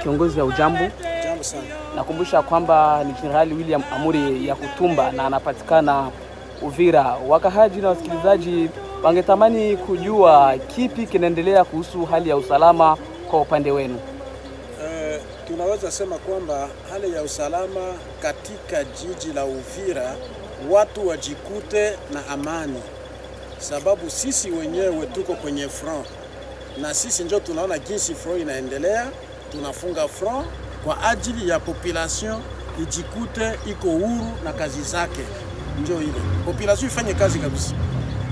kiongozi wa ujambo. Jambo sana. Nakumbusha kwamba ni Generali William Amuri Yakutumba na anapatikana Uvira. Wakahaji na wasikilizaji wangetamani kujua kipi kinaendelea kuhusu hali ya usalama kwa upande wenu. Tunaweza sema kwamba hali ya usalama katika jiji la Uvira watu wajikute na amani, sababu sisi wenyewe tuko kwenye front na sisi ndio tunaona jinsi front inaendelea. Tunafunga front kwa ajili ya population ijikute iko huru na kazi zake. Ndio ile population ifanye kazi kabisa,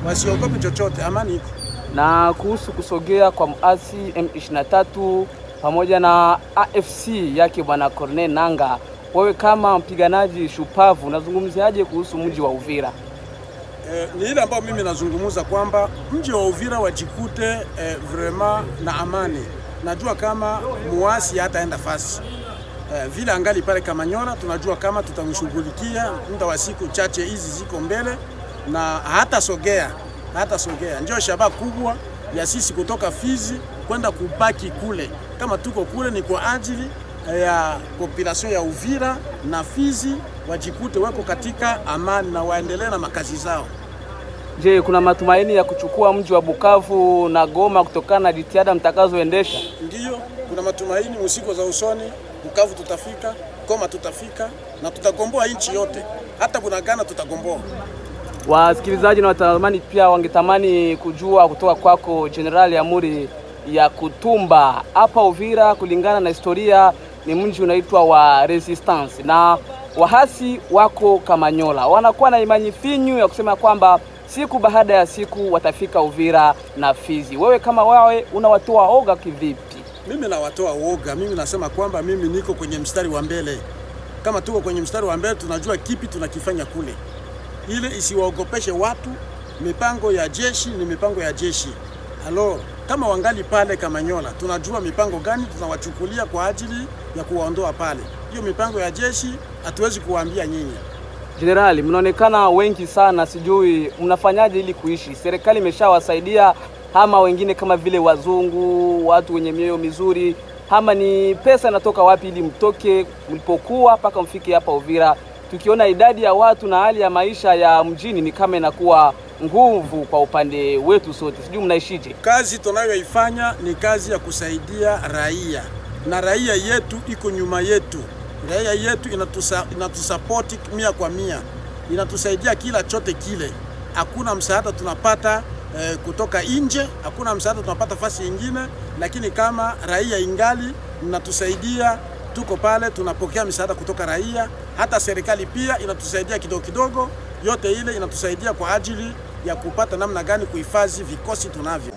wasiogope chochote, amani iko. Na kuhusu kusogea kwa muasi M23 pamoja na AFC yake bwana Corneille Nangaa, wewe kama mpiganaji shupavu unazungumziaje kuhusu mji wa Uvira? Ni ile ambayo mimi nazungumza kwamba mji wa Uvira wajikute vraiment na amani. Najua kama muasi hataenda fasi vile angali pale Kamanyola, tunajua kama tutamshughulikia muda wa siku chache hizi ziko mbele na hata sogea. Ndio shabaha kubwa ya sisi kutoka Fizi kwenda kubaki kule. Kama tuko kule ni kwa ajili ya population ya Uvira na Fizi wajikute wako katika amani na waendelee na makazi zao. Je, kuna matumaini ya kuchukua mji wa Bukavu na Goma kutokana na jitihada mtakazoendesha? Ndiyo, kuna matumaini. Usiku za usoni Bukavu tutafika, Goma tutafika na tutagomboa nchi yote. Hata Bunagana tutagomboa. Wasikilizaji na watazamaji pia wangetamani kujua kutoka kwako Generali Amuri Yakutumba, hapa Uvira kulingana na historia ni mji unaitwa wa resistance na wahasi wako Kamanyola. Wanakuwa na imani finyu ya kusema kwamba siku baada ya siku watafika Uvira na Fizi. Wewe kama wawe unawatoa oga kivipi? Mimi nawatoa oga. Mimi nasema kwamba mimi niko kwenye mstari wa mbele. Kama tuko kwenye mstari wa mbele tunajua kipi tunakifanya kule. Ile isiwaogopeshe watu. Mipango ya jeshi ni mipango ya jeshi. Halo, kama wangali pale Kamanyola, tunajua mipango gani tunawachukulia kwa ajili ya kuwaondoa pale. Hiyo mipango ya jeshi hatuwezi kuwaambia nyinyi. Generali, mnaonekana wengi sana, sijui mnafanyaje ili kuishi? Serikali imeshawasaidia ama wengine kama vile wazungu, watu wenye mioyo mizuri, ama ni pesa inatoka wapi ili mtoke mlipokuwa mpaka mfike hapa Uvira? Tukiona idadi ya watu na hali ya maisha ya mjini ni kama inakuwa nguvu kwa upande wetu sote. Sijui mnaishije? Kazi tunayoifanya ni kazi ya kusaidia raia. Na raia yetu iko nyuma yetu. Raia yetu inatusapoti 100%. Inatusaidia kila chote kile. Hakuna msaada tunapata kutoka nje, hakuna msaada tunapata fasi nyingine, lakini kama raia ingali inatusaidia, tuko pale tunapokea msaada kutoka raia. Hata serikali pia inatusaidia kidogo kidogo. Yote ile inatusaidia kwa ajili ya kupata namna gani kuhifadhi vikosi tunavyo.